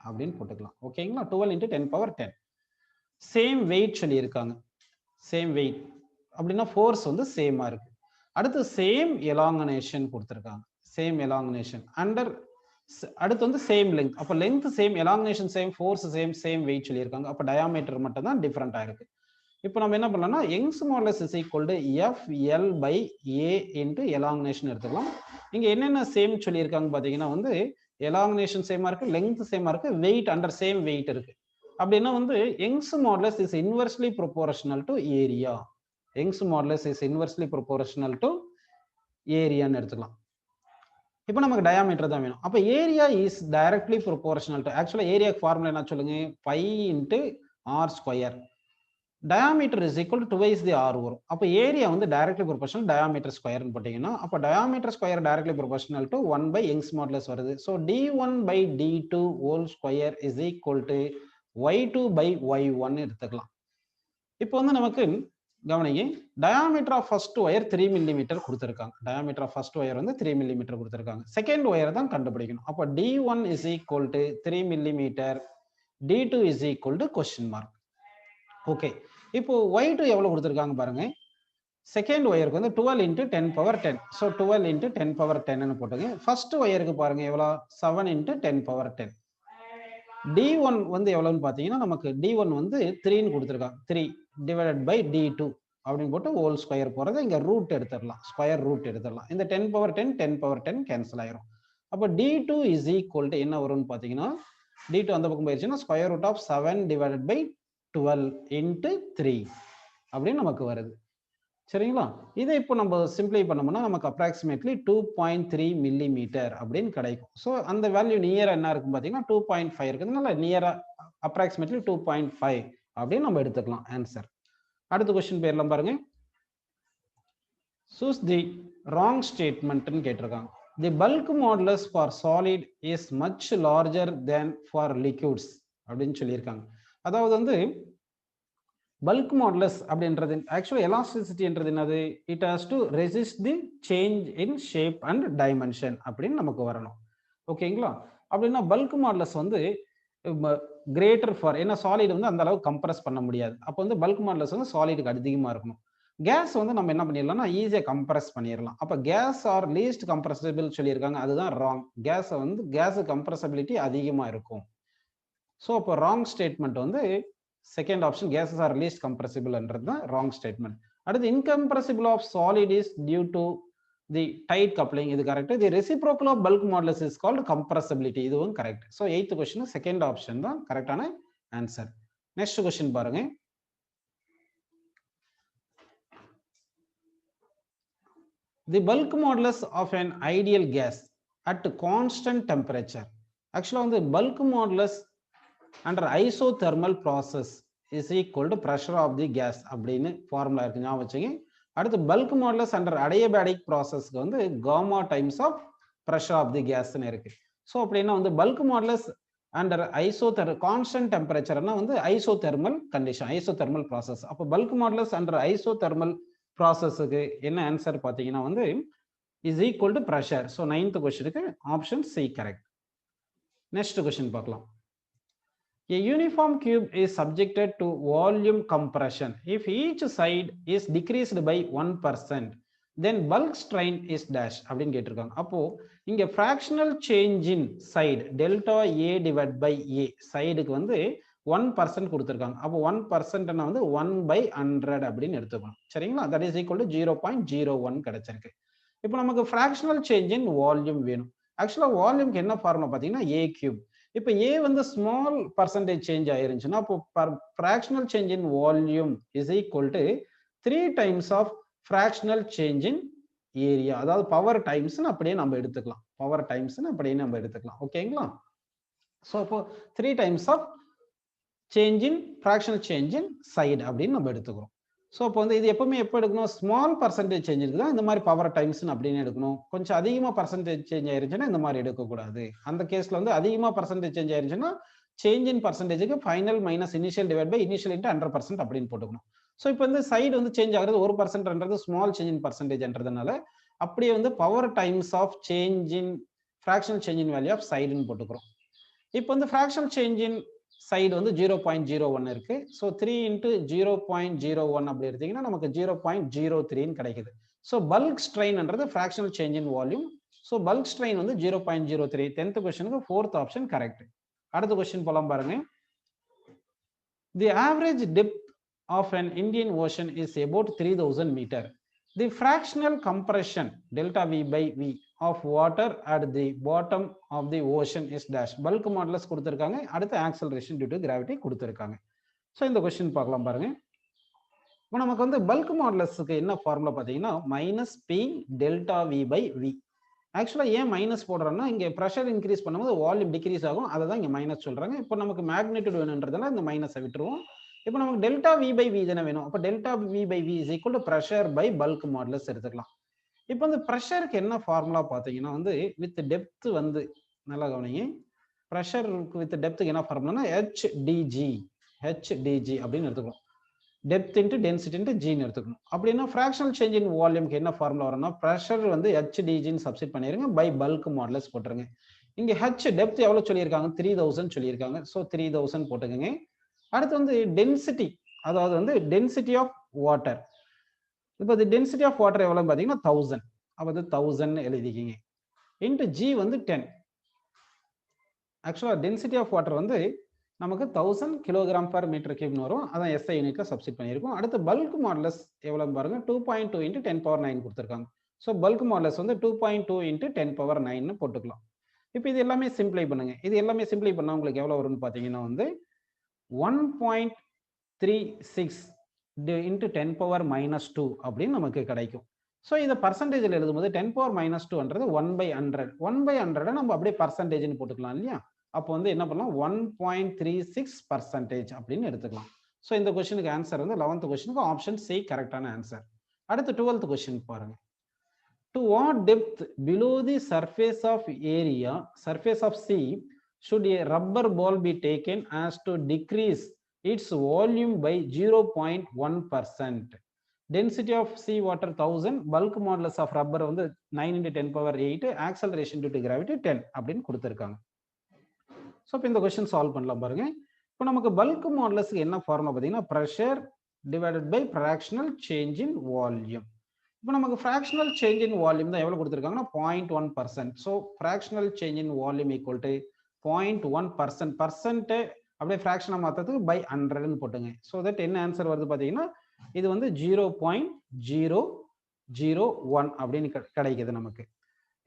அப்படின்னு போட்டுக்கலாம். ஓகேங்களா? 12 × 10⁻10. சேம் வெயிட் சொல்லியிருக்காங்க. சேம் வெயிட் அப்படின்னா ஃபோர்ஸ் வந்து சேமா இருக்கு. அடுத்து சேம் எலாங்கனேஷன் கொடுத்துருக்காங்க. சேம் எலாங்கனேஷன் அண்டர் அடுத்து வந்து சேம் லெங்த். அப்போ length same, elongation same, force same, same weight சொல்லியிருக்காங்க. அப்போ டயாமீட்டர் மட்டும் தான் டிஃப்ரெண்ட் ஆயிருக்கு. இப்போ நம்ம என்ன பண்ணலாம்னா Young's modulus is equal to FL by A into elongation எடுத்துக்கலாம். இங்க என்னென்ன சேம் சொல்லியிருக்காங்க பார்த்தீங்கன்னா வந்து எலாங்கனேஷன் சேமா இருக்கு, லெங்த் சேமா இருக்கு, வெயிட் அண்டர் சேம் வெயிட் இருக்கு. அப்படின்னா வந்து Young's modulus is inversely proportional to area. Young's modulus is inversely proportional to ஏரியான்னு எடுத்துக்கலாம். இப்போ நமக்கு டயாமீட்டர் தான் வேணும். அப்போ area is directly proportional to, ஆக்சுவலாக ஏரியாக்கு ஃபார்முலா என்ன சொல்லுங்க, pi into R square. Diameter is equal to twice the R வரும். அப்போ ஏரியா வந்து டைரக்ட்லி ப்ரொபோர்ஷனல் டயாமீட்டர் ஸ்கொயர்னு போட்டிங்கன்னா அப்போ diameter square directly proportional to 1 by Young's modulus வருது. So D1 by D2 whole square is equal to Y2 by Y1 எடுத்துக்கலாம். இப்போ வந்து நமக்கு கவனிங்க, diameter of first wire 3 millimetre கொடுத்துருக்காங்க. டயாமீட்டர் ஆஃப் ஃபர்ஸ்ட் ஒயர் வந்து 3 மில்லிமீட்டர் கொடுத்துருக்காங்க. செகண்ட் ஒயர் தான் கண்டுபிடிக்கணும். அப்போ D1 is equal to 3 millimetre, D2 is equal to question mark. Okay, இப்போ Y2 எவ்வளவு கொடுத்துருக்காங்க பாருங்க. செகண்ட் ஒயருக்கு வந்து 12 into 10 power 10. So 12 into 10 power 10 போட்டுங்க. ஃபர்ஸ்ட் ஒயருக்கு பாருங்க எவ்வளோ, 7 இன்ட்டு 10 பவர் 10. D1 வந்து எவ்வளவுன்னு பார்த்தீங்கன்னா நமக்கு D1 வந்து 3ன்னு கொடுத்துருக்காங்க. 3 டிவைடட் பை D2 அப்படின்னு போட்டு ஹோல் ஸ்கொயர் போறது, இங்க ரூட் எடுத்துடலாம், ஸ்கொயர் ரூட் எடுத்துடலாம். இந்த 10 பவர் 10 10 பவர் 10 கேன்சல் ஆயிரும். அப்போ D2 இஸ் ஈக்குவல் டு என்ன வரும்னு பார்த்தீங்கன்னா, D2 அந்த பக்கம் போயிடுச்சுன்னா square root of 7 divided by 12 into 3 அப்படின்னு நமக்கு வருது. சரிங்களா? இதை இப்போ நம்ம சிம்பிளை பண்ணோம்னா நமக்கு அப்ராக்சிமேட்லி 2.3 மில்லிமீட்டர் அப்படின்னு கிடைக்கும். ஸோ அந்த வேல்யூ நியரா என்ன இருக்கும் பார்த்தீங்கன்னா 2.5 இருக்குதுனால நியரா அப்ராக்சிமேட்லி 2.5 அப்படின்னு நம்ம எடுத்துக்கலாம் ஆன்சர். அடுத்த கொஸ்டின் பேர்லாம் பாருங்க. சூஸ் தி ராங் ஸ்டேட்மெண்ட்னு கேட்டிருக்காங்க. The bulk modulus for solid is much larger than for liquids அப்படின்னு சொல்லியிருக்காங்க. அதாவது வந்து பல்க் மாடுலஸ் அப்படின்றது ஆக்சுவலி எலாஸ்டிசிட்டின்றது என்னது, it has to resist the change in shape and dimension அப்படின்னு நமக்கு வரணும். ஓகேங்களா? அப்படின்னா பல்க் மாடுலஸ் வந்து கிரேட்டர் ஃபார், ஏன்னா சாலிட் வந்து அந்த அளவுக்கு கம்ப்ரஸ் பண்ண முடியாது. அப்போ வந்து பல்க் மாடுலஸ் வந்து சாலிடுக்கு அதிகமாக இருக்கணும். கேஸ் வந்து நம்ம என்ன பண்ணிடலாம்னா ஈஸியாக கம்ப்ரஸ் பண்ணிடலாம். அப்போ கேஸ் ஆர் லீஸ்ட் கம்ப்ரஸபிள் சொல்லியிருக்காங்க, அதுதான் ராங். கேஸை வந்து கேஸு கம்ப்ரஸபிலிட்டி அதிகமாக இருக்கும். ஸோ அப்போ ராங் ஸ்டேட்மெண்ட் வந்து second option, gases are least கம்ப்ரஸிபிள்ன்றது தான் ராங் ஸ்டேட்மெண்ட். அடுத்து incompressible of solid is due to the tight coupling, இது correct. The reciprocal of bulk modulus is called compressibility, இதுவும் correct. So 8th question second option தான் கரெக்டான answer. Next question பாருங்க. The bulk modulus of an ideal gas at constant temperature. ஆக்சுவலாக வந்து bulk modulus under isothermal process is equal to pressure of the gas அப்படின்னு formula இருக்கு, ஞாபகம் வச்சுங்க. அடுத்து பல்க் மாடுலஸ் அண்டர் அடியபேடிக் ப்ராசஸ்க்கு வந்து gamma times of pressure of the gasன்னு இருக்கு. ஸோ அப்படின்னா வந்து பல்க் மாடுலஸ் அண்டர் கான்ஸ்டன்ட் டெம்பரேச்சர்னா வந்து ஐசோதெர்மல் கண்டிஷன், ஐசோதெர்மல் ப்ராசஸ். அப்போ பல்க் மாடுலஸ் அண்டர் ஐசோதெர்மல் ப்ராசஸுக்கு என்ன ஆன்சர் பார்த்தீங்கன்னா வந்து is equal to pressure. So 9th கொஸ்டினுக்கு option C correct. Next question பார்க்கலாம். A uniform cube is subjected to volume compression if each side is decreased by 1%, then bulk strain is dash அப்படின்னு கேட்டிருக்காங்க. அப்போ இங்க fractional change in side delta A divided by A சைடுக்கு வந்து 1% கொடுத்துருக்காங்க. அப்போ 1% வந்து 1/100 அப்படின்னு எடுத்துக்கணும். சரிங்களா? தட் இஸ் ஈக்குவல் டு 0.01 கிடைச்சிருக்கு. இப்போ நமக்கு fractional change in volume வேணும். ஆக்சுவலா வால்யூம்க்கு என்ன ஃபார்முலா பார்த்தீங்கன்னா A cube. இப்போ ஏ வந்து ஸ்மால் பர்சன்டேஜ் சேஞ்ச் ஆயிருந்துச்சுன்னா அப்போ fractional change in volume is equal to 3 times of fractional change in area, அதாவது பவர் டைம்ஸ்னு அப்படியே நம்ம எடுத்துக்கலாம், பவர் டைம்ஸ்னு அப்படியே நம்ம எடுத்துக்கலாம். ஓகேங்களா? ஸோ அப்போ 3 times of change in fractional change in side அப்படின்னு நம்ம எடுத்துக்கிறோம். ஸோ அப்போ வந்து இது எப்பவுமே எப்போ எடுக்கணும், ஸ்மால் பர்சன்டேஜ் சேஞ்ச் இருக்குதா இந்த மாதிரி பவர் டைம்ஸ்னு அப்படின்னு எடுக்கணும். கொஞ்சம் அதிகமாக பர்சன்டேஜ் சேஞ்ச் ஆயிருச்சுன்னா இந்த மாதிரி எடுக்கக்கூடாது. அந்த கேஸில் வந்து அதிகமாக பர்சன்டேஜ் சேஞ்ச் ஆயிருச்சுன்னா சேஞ்ச் இன் பர்சன்டேஜுக்கு final minus initial divide by initial into 100% அப்படின்னு போட்டுக்கணும். ஸோ இப்போ வந்து சைடு வந்து சேஞ்ச் ஆகுறது 1%ன்றது ஸ்மால் சேஞ்ச் இன் பர்சன்டேஜ்ன்றதுனால அப்படியே வந்து power times of change in fractional change in value of சைடுன்னு போட்டுக்கிறோம். இப்போ வந்து ஃப்ராக்ஷனல் சேஞ்ச் இன் சைடு வந்து 0.01 இருக்கு. ஸோ 3 × 0.01 அப்படி எடுத்தீங்கன்னா நமக்கு 0.03 கிடைக்குது. ஸோ பல்க் ஸ்ட்ரெயின்ன்றது fractional change in volume. So bulk strain வந்து 0.03. 10th கொஸ்டினுக்கு 4th ஆப்ஷன் கரெக்ட். அடுத்த கொஸ்டின் போலாம் பாருங்க. The average depth of an Indian ocean is about 3000 meter. The fractional compression delta V by V of water at the bottom of the ocean is dash. Bulk modulus கொடுத்திருக்காங்க. அடுத்து acceleration due to gravity கொடுத்திருக்காங்க. So இந்த question பார்க்கலாம் பாருங்க. இப்போ நமக்கு வந்து bulk மாடுலஸுக்கு என்ன ஃபார்முலா பார்த்தீங்கன்னா minus P delta V by V. ஆக்சுவலாக ஏன் மைனஸ் போடுறோம்னா இங்கே ப்ரெஷர் இன்க்ரீஸ் பண்ணும்போது வால்யூம் டிக்ரீஸ் ஆகும், அதை தான் இங்கே மைனஸ் சொல்கிறாங்க. இப்போ நமக்கு மேக்னிட்யூட் வேணுன்றதுனால இந்த மைனஸை விட்டுருவோம். இப்போ நமக்கு டெல்டா வி பை வி தானே வேணும். அப்போ delta V by V is equal to pressure by bulk modulus எடுத்துக்கலாம். இப்போ இந்த ப்ரெஷருக்கு என்ன ஃபார்முலா பார்த்தீங்கன்னா வந்து வித் டெப்த் வந்து நல்லா கவனிங்க. ப்ரெஷருக்கு வித் டெப்த்துக்கு என்ன ஃபார்முலானா ஹெச்டிஜி அப்படின்னு எடுத்துக்கணும். டெப்த் இன்ட்டு டென்சிட்டி இன்ட்டு ஜின்னு எடுத்துக்கணும். அப்படின்னா ஃப்ராக்ஷனல் சேஞ்ச் இன் வால்யூம்க்கு என்ன ஃபார்முலா வரும்னா ப்ரெஷர் வந்து ஹெச்டிஜின்னு சப்ஸ்டிட் பண்ணிருங்க பை பல்க் மாடுலஸ் போட்டுருங்க. இங்கே ஹெச் டெப்த் எவ்வளோ சொல்லியிருக்காங்க 3000 சொல்லியிருக்காங்க. ஸோ 3000 போட்டுக்கோங்க. அடுத்து வந்து டென்சிட்டி, அதாவது வந்து டென்சிட்டி ஆஃப் வாட்டர். இப்போ இது டென்சிட்டி ஆஃப் வாட்டர் எவ்வளோ பார்த்தீங்கன்னா 1000. அப்போ அது 1000 எழுதிக்கிங்க. இன்ட்டு ஜி வந்து 10. ஆக்சுவலாக டென்சிட்டி ஆஃப் வாட்டர் வந்து நமக்கு 1000 கிலோகிராம் பர் மீட்டர் கியூப்னு வரும். அதான் எஸ்ஐ யூனிட்ல சப்ஸ்டிட் பண்ணியிருக்கோம். அடுத்து பல்க் மாடுலஸ் எவ்வளோ பாருங்க 2.2 இன்ட்டு 10⁻9 கொடுத்துருக்காங்க. ஸோ பல்க் மாடுலஸ் வந்து 2.2 இன்ட்டு 10⁻9 போட்டுக்கலாம். இப்போ இது எல்லாமே சிம்பிளை பண்ணுங்க. இது எல்லாமே சிம்பிளை பண்ணால் உங்களுக்கு எவ்வளோ வரும்னு பார்த்தீங்கன்னா வந்து 1.36 இன்ட்டு 10⁻−2 அப்படின்னு நமக்கு கிடைக்கும். ஸோ இதை பர்சன்டேஜில் எழுதும்போது 10⁻−2ன்றது 1/100. 1/100 நம்ம அப்படியே பர்சன்டேஜ்னு போட்டுக்கலாம் இல்லையா. அப்போ வந்து என்ன பண்ணலாம் 1.36% அப்படின்னு எடுத்துக்கலாம். ஸோ இந்த கொஸ்டினுக்கு ஆன்சர் வந்து 11th கொஸ்டினுக்கு ஆப்ஷன் சி கரெக்டான ஆன்சர். அடுத்து 12th கொஸ்டின் பாருங்க. To what depth below the surface of area surface of sea should a rubber ball be taken as to decrease its volume by 0.1%? Density of sea water 1000, bulk modulus of rubber வந்து 9 into 10⁸, acceleration due to gravity 10 அப்படின்னு கொடுத்துருக்காங்க. So இப்போ இந்த question solve பண்ணலாம் பாருங்க. இப்போ நமக்கு bulk மாடுலஸ்க்கு என்ன ஃபார்முலா பார்த்தீங்கன்னா pressure divided by fractional change in volume. இப்போ நமக்கு ஃப்ராக்ஷனல் சேஞ்ச் இன் வால்யூம் தான் எவ்வளோ கொடுத்துருக்காங்கன்னா 0.1%. So fractional change in volume equal to 0.1%. Percent அப்படியே ஃப்ராக்ஷனாக மாற்றத்துக்கு பை 100ன்னு போட்டுங்க. ஸோ தட் என்ன ஆன்சர் வருது பார்த்தீங்கன்னா இது வந்து 0.001 அப்படின்னு கிடைக்குது நமக்கு.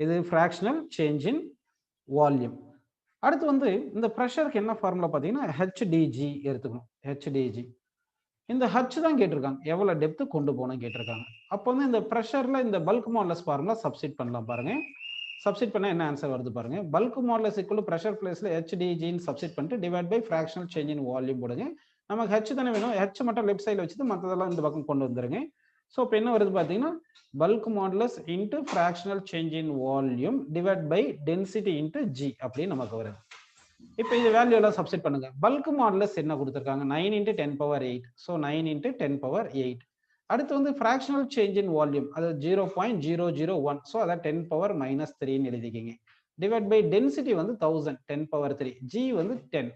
இது ஃப்ராக்ஷனல் சேஞ்ச் இன் வால்யூம். அடுத்து வந்து இந்த ப்ரெஷருக்கு என்ன ஃபார்முலா பார்த்தீங்கன்னா ஹெச்டிஜி எடுத்துக்கணும். ஹெச்டிஜி இந்த ஹச் தான் கேட்டிருக்காங்க, எவ்வளோ டெப்த்து கொண்டு போகணும் கேட்டிருக்காங்க. அப்போ வந்து இந்த ப்ரெஷரில் இந்த பல்க் மாடுலஸ் ஃபார்முலா சப்ஸ்டிட் பண்ணலாம் பாருங்க. சப்ஸ்டிட் பண்ணால் என்ன ஆன்சர் வருது பாருங்க. பல்க் மாடுலஸ் ஈக்குவல் ப்ரெஷர் பிளேஸில் ஹெச்டிஜின்னு சப்ஸ்டிட் பண்ணிட்டு divide by fractional change in volume போடுங்க. நமக்கு ஹெச் தானே வேணும், ஹெச் மட்டும் லெஃப்ட் சைடில் வச்சுட்டு மற்றதெல்லாம் இந்த பக்கம் கொண்டு வந்துருங்க. ஸோ இப்போ என்ன வருது பார்த்தீங்கன்னா bulk modulus into fractional change in volume divide by density into g அப்படின்னு நமக்கு வருது. இப்போ இது வேல்யூ எல்லாம் சப்ஸ்டிட் பண்ணுங்க. பல்க் மாடுலஸ் என்ன கொடுத்துருக்காங்க 9 into 10⁸. So 9 into 10⁸. அடுத்து வந்து ஃப்ராக்ஷனல் சேஞ்ச் இன் வால்யூம் அது 0.001. ஸோ அதை 10⁻−3ன்னு எழுதிக்கிங்க. டிவைட் பை டென்சிட்டி வந்து 1000 10⁻3. ஜி வந்து 10.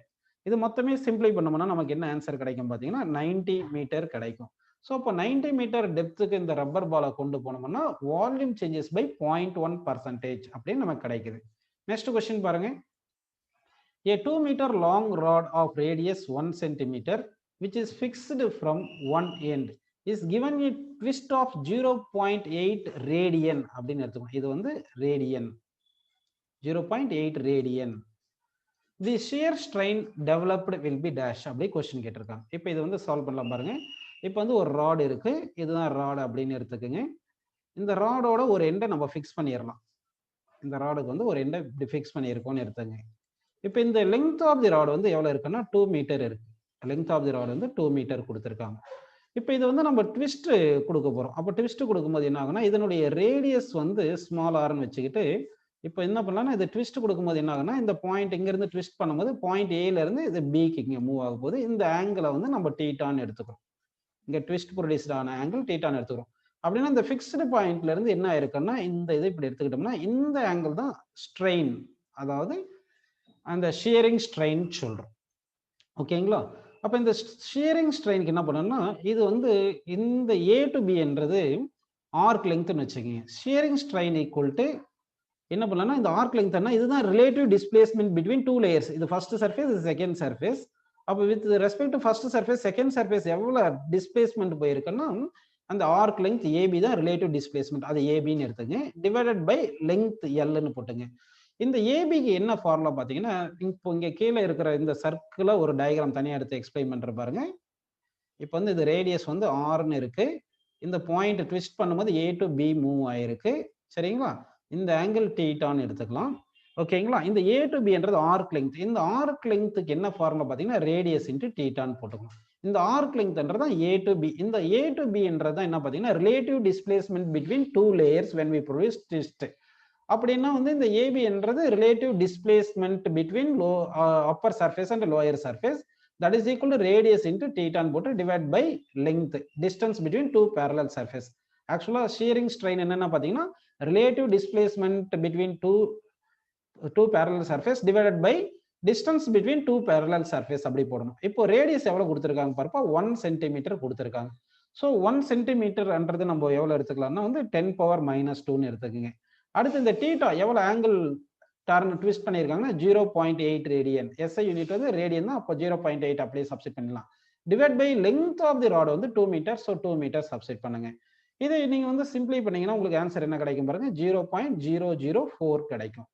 இது மொத்தமே சிம்பிளை பண்ணோம்னா நமக்கு என்ன ஆன்சர் கிடைக்கும் பார்த்தீங்கன்னா 90 மீட்டர் கிடைக்கும். ஸோ இப்போ 90 மீட்டர் டெப்த்துக்கு இந்த ரப்பர் பாலை கொண்டு போனோம்னா வால்யூம் சேஞ்சஸ் பை 0.1% அப்படின்னு நமக்கு கிடைக்குது. நெக்ஸ்ட் கொஸ்டின் பாருங்க. A 2 meter long rod of radius 1 centimeter which is fixed from one end is given a twist of 0.8 radian அப்படின்னு எடுத்துக்கோங்க. இது வந்து radian 0.8 radian. The shear strain developed will be dash அப்படி question கேட்டிருக்காங்க. இப்போ இது வந்து சால்வ் பண்ணலாம் பாருங்க. இப்போ வந்து ஒரு ராட் இருக்கு, இதுதான் ராட் அப்படின்னு எடுத்துக்கோங்க. இந்த ராடோட ஒரு எண்டை நம்ம ஃபிக்ஸ் பண்ணிடலாம். இந்த ராடுக்கு வந்து ஒரு எண்டை இப்படி ஃபிக்ஸ் பண்ணியிருக்கோம்னு எடுத்துங்க. இப்போ இந்த லெங்த் ஆஃப் தி ராட் வந்து எவ்வளோ இருக்குன்னா 2 மீட்டர் இருக்கு. லெங்த் ஆஃப் தி ராட் வந்து 2 மீட்டர் கொடுத்துருக்காங்க. இப்போ இது வந்து நம்ம ட்விஸ்ட் கொடுக்க போகிறோம். அப்போ ட்விஸ்ட் கொடுக்கும்போது என்ன ஆகுனா இதனுடைய ரேடியஸ் வந்து ஸ்மால் ஆர்னு வச்சுக்கிட்டு இப்போ என்ன பண்ணலாம்னா இது ட்விஸ்ட் கொடுக்கும்போது என்ன ஆகுனா இந்த பாயிண்ட் இங்கேருந்து ட்விஸ்ட் பண்ணும்போது பாயிண்ட் ஏலேருந்து இது பிக்கு இங்கே மூவ் ஆகும் போது இந்த ஆங்கிளை வந்து நம்ம டீட்டான்னு எடுத்துக்கிறோம். இங்கே ட்விஸ்ட் ப்ரொடியூஸ்ட் ஆன ஆங்கிள் டீட்டான்னு எடுத்துக்கிறோம். அப்படின்னா இந்த ஃபிக்ஸ்டு பாயிண்ட்ல இருந்து என்ன ஆயிருக்குன்னா இந்த இது இப்படி எடுத்துக்கிட்டோம்னா இந்த ஆங்கிள் தான் ஸ்ட்ரெயின், அதாவது அந்த ஷியரிங் ஸ்ட்ரெயின் சொல்றோம். ஓகேங்களா? அப்போ இந்த ஷியரிங் ஸ்ட்ரெயினுக்கு என்ன பண்ணணும்னா இது வந்து இந்த ஏ டு பி என்றது ஆர்க் லெங்க்த்னு வச்சுக்கோங்க. ஷியரிங் ஸ்ட்ரெயின் ஈக்குவல் டு என்ன பண்ணலாம்னா இந்த ஆர்க் லெங்க்த்னா இதுதான் relative displacement between two layers. இது ஃபர்ஸ்ட் சர்ஃபேஸ், இது செகண்ட் சர்ஃபேஸ். அப்போ with respect to first surface second surface எவ்வளவு டிஸ்பிளேஸ்மென்ட் போயிருக்குன்னா அந்த ஆர்க் லெங்த் ஏபி தான் ரிலேட்டிவ் டிஸ்பிளேஸ்மெண்ட். அது ஏபின்னு எடுத்துங்க. டிவைடட் பை லெங்த் எல்னு போட்டுங்க. இந்த ஏபிக்கு என்ன ஃபார்முலா பார்த்தீங்கன்னா இப்போ இங்கே கீழே இருக்கிற இந்த சர்க்கிளை ஒரு டயக்ராம் தனியாக எடுத்து எக்ஸ்பிளைன் பண்ற பாருங்க. இப்போ வந்து இது ரேடியஸ் வந்து ஆர்னு இருக்கு. இந்த பாயிண்ட் ட்விஸ்ட் பண்ணும்போது ஏ டு பி மூவ் ஆயிருக்கு. சரிங்களா? இந்த ஆங்கிள் தீட்டான்னு எடுத்துக்கலாம். ஓகேங்களா? இந்த ஏ டு பின்றது ஆர்க் லெங்த். இந்த ஆர்க் லெங்த்துக்கு என்ன ஃபார்முலா பார்த்தீங்கன்னா ரேடியஸ் இன்டு தீட்டான்னு போட்டுக்கலாம். இந்த ஆர்க் லெங்த்ன்றது தான் ஏ டு பி. இந்த ஏ டு பின்றது என்ன பார்த்தீங்கன்னா relative displacement between two layers when we produce twist. அப்படின்னா வந்து இந்த ஏபின்றது relative displacement between upper surface and lower surface. That is equal to radius into theta போட்டு divide by length, distance between two parallel surface. Actually shearing strain என்னன்னா பாத்தீங்கன்னா relative displacement between two parallel surface divided by distance between two parallel surface அப்படி போடணும். இப்போ radius எவ்வளவு கொடுத்திருக்காங்க பாருப்பா 1 centimetre கொடுத்திருக்காங்க. ஸோ 1 சென்டிமீட்டர்ன்றது நம்ம எவ்வளவு எடுத்துக்கலாம்னா வந்து 10⁻⁻2ன்னு எடுத்துக்கோங்க. அடுத்து இந்த தீட்டா எவ்வளவு ஆங்கிள் டர்ன் ட்விஸ்ட் பண்ணியிருக்காங்கன்னா 0.8 ரேடியன். எஸ்ஐ யூனிட் வந்து ரேடியன் தான். அப்போ 0.8 அப்படியே சப்ஸ்டிட் பண்ணலாம். Divide by length of the rod வந்து 2 மீட்டர். ஸோ 2 மீட்டர் சப்ஸ்டிட் பண்ணுங்க. இதை நீங்க வந்து சிம்பிளை பண்ணீங்கன்னா உங்களுக்கு ஆன்சர் என்ன கிடைக்கும் பாருங்க 0.004 கிடைக்கும்.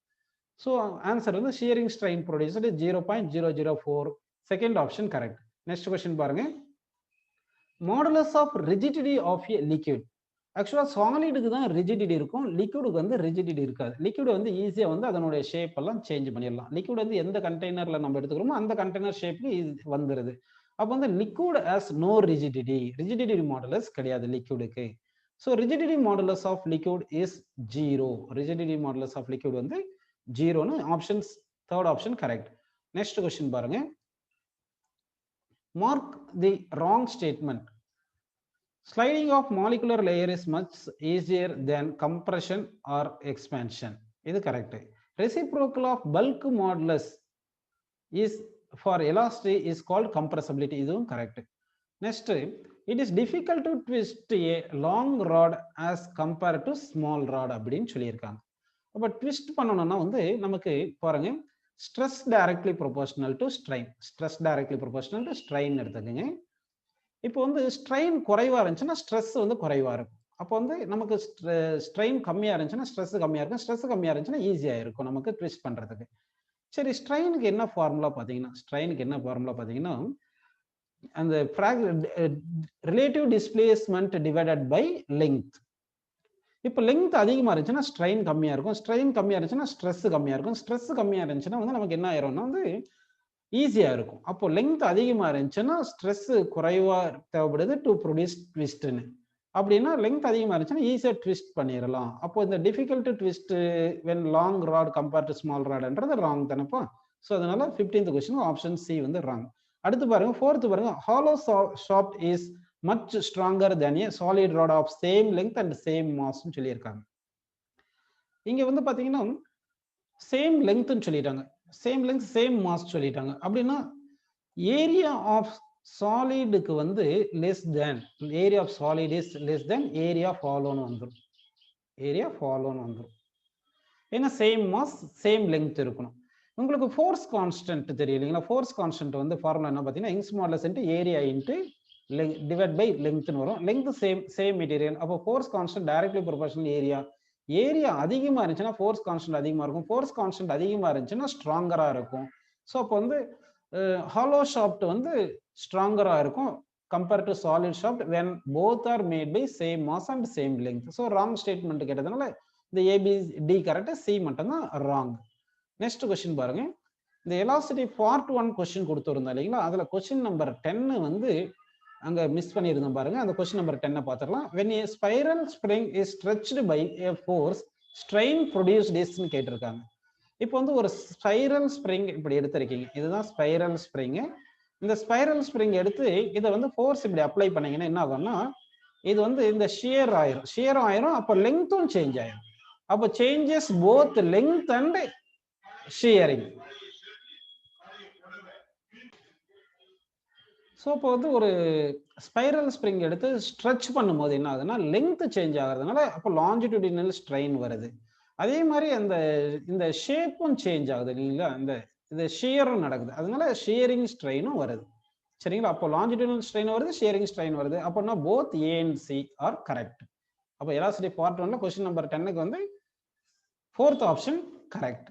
ஸோ ஆன்சர் வந்து shearing strain produced 0.004. Second option correct. Next question பாருங்க. Modulus of rigidity of a liquid. ஆக்சுவலாக சாலிடுக்கு தான் ரிஜிடிட்டி இருக்கும், லிக்விடுக்கு வந்து ரிஜிடிட்டி இருக்காது. லிக்விட் வந்து ஈஸியாக வந்து அதனுடைய ஷேப் எல்லாம் சேஞ்ச் பண்ணிடலாம். லிக்விட் வந்து எந்த கண்டெய்னர்ல நம்ம எடுத்துக்கிறோமோ அந்த கண்டெய்னர் ஷேப்புக்கு வந்துடுது. அப்போ வந்து liquid has no rigidity. Rigidity modulus கிடையாது லிக்விடுக்கு. So rigidity modulus of liquid is 0. Rigidity modulus of liquid வந்து 0ன்னு options third option correct. Next question பாருங்க. Mark the wrong statement. Sliding of molecular layer is much easier than compression or expansion. இது correct. Reciprocal of bulk modulus is for elasticity is called compressibility. இதுவும் correct. Next, it is difficult to twist a long rod as compared to small rod அப்படின்னு சொல்லியிருக்காங்க. அப்போ twist பண்ணணும்னா வந்து நமக்கு பாருங்க stress directly proportional to strain. Stress directly proportional to strain எடுத்துக்கங்க. இப்போ வந்து ஸ்ட்ரெயின் குறைவா இருந்துச்சுன்னா ஸ்ட்ரெஸ் வந்து குறைவா இருக்கும். அப்போ வந்து நமக்கு ஸ்ட்ரெயின் கம்மியா இருந்துச்சுன்னா ஸ்ட்ரெஸ் கம்மியா இருக்கும். ஸ்ட்ரெஸ் கம்மியா இருந்துச்சுன்னா ஈஸியா இருக்கும் நமக்கு ட்விஸ்ட் பண்றதுக்கு. சரி, ஸ்ட்ரெயினுக்கு என்ன ஃபார்முலா பார்த்தீங்கன்னா அந்த relative displacement divided by length. இப்போ லெங்த் அதிகமா இருந்துச்சுன்னா ஸ்ட்ரெயின் கம்மியா இருக்கும். ஸ்ட்ரெயின் கம்மியா இருந்துச்சுன்னா ஸ்ட்ரெஸ் கம்மியா இருக்கும். ஸ்ட்ரெஸ் கம்மியா இருந்துச்சுன்னா வந்து நமக்கு என்ன ஆயிரும்னா வந்து ஈஸியா இருக்கும். அப்போ லெங்த் அதிகமா இருந்துச்சுன்னா ஸ்ட்ரெஸ் குறைவா தேவைப்படுது டு ப்ரொடியூஸ் ட்விஸ்ட்னு. அப்படின்னா லெங்த் அதிகமா இருந்துச்சுன்னா ஈஸியா ட்விஸ்ட் பண்ணிடலாம். அப்போ இந்த difficult twist when long rod compared to small ராட்ன்றது ராங் தானப்பா. ஸோ அதனால 15th கொஸ்டின் ஆப்ஷன் சி வந்து ராங். அடுத்து பாருங்க 4th பாருங்க. Hollow shaft is much stronger than a solid rod of same length and same மாஸ்ன்னு சொல்லியிருக்காங்க. இங்க வந்து பாத்தீங்கன்னா சேம் லெங்த்னு சொல்லிட்டாங்க, சேம் லெங்த் சேம் மாஸ் சொல்லிட்டாங்க. அப்படின்னா ஏரியா ஆஃப் சாலிடுக்கு வந்து less than area of solid is less than area of ஹாலோன்னு வந்துடும். ஏரியா ஆஃப் ஹாலோன்னு வந்துடும். ஏன்னா சேம் மாஸ் சேம் லெங்த் இருக்கணும். உங்களுக்கு ஃபோர்ஸ் கான்ஸ்டன்ட் தெரியும் இல்லைங்களா? ஃபோர்ஸ் கான்ஸ்டன்ட் வந்து ஃபார்முலா என்ன பார்த்தீங்கன்னா Young's modulus into area into divide by லெங்த்னு வரும். Length same material. அப்போ force constant directly proportional area. Area அதிகமா இருந்துச்சுன்னா ஃபோர்ஸ் கான்ஸ்டன்ட் அதிகமா இருக்கும். ஃபோர்ஸ் கான்ஸ்டன்ட் அதிகமா இருந்துச்சுன்னா ஸ்ட்ராங்கரா இருக்கும். ஸோ அப்போ வந்து ஹாலோ ஷாஃப்ட் வந்து ஸ்ட்ராங்கரா இருக்கும் compare to solid shaft when both are made by same mass and same length. So wrong statement கேட்டதுனால இந்த ஏபிடி கரெக்ட், சி மட்டும் தான் ராங். நெக்ஸ்ட் கொஸ்டின் பாருங்க. இந்த எலாசிட்டி பார்ட் 1 கொஸ்டின் கொடுத்துருந்தோம் இல்லைங்களா? அதுல கொஸ்டின் நம்பர் 10 வந்து அங்க மிஸ் பண்ணியிருந்தோம் பாருங்க. அந்த கொஸ்டின் நம்பர் 10 பார்த்துடலாம். when a spiral spring is stretched by a force strain produced is ன்னு கேட்டிருக்காங்க. இப்போ வந்து ஒரு ஸ்பைரல் ஸ்ப்ரிங் இப்படி எடுத்திருக்கீங்க. இதுதான் ஸ்பைரல் ஸ்ப்ரிங். இந்த ஸ்பைரல் ஸ்ப்ரிங் எடுத்து இதை வந்து ஃபோர்ஸ் இப்படி அப்ளை பண்ணீங்கன்னா என்ன ஆகும்னா இது வந்து இந்த ஷியர் ஆயிரும். அப்போ லெங்த்தும் சேஞ்ச் ஆயிரும். அப்போ changes both length and shearing. So இப்போ வந்து ஒரு ஸ்பைரல் ஸ்ப்ரிங் எடுத்து ஸ்ட்ரெச் பண்ணும்போது என்ன ஆகுதுன்னா லெங்த் சேஞ்ச் ஆகிறதுனால அப்போ லாஞ்சிடியூடினல் ஸ்ட்ரெயின் வருது. அதே மாதிரி இந்த ஷேப்பும் சேஞ்ச் ஆகுது இல்லைங்களா? இந்த ஷியரும் நடக்குது. அதனால ஷியரிங் ஸ்ட்ரெயினும் வருது. சரிங்களா? அப்போ லாஞ்சிடியூடினல் ஸ்ட்ரெயின் வருது, ஷியரிங் ஸ்ட்ரெயின் வருது. அப்போனா both A and C are correct. அப்போ எலாஸ்டிசிட்டி பார்ட் 1ல கொஸ்டின் நம்பர் 10க்கு வந்து 4th ஆப்ஷன் கரெக்ட்.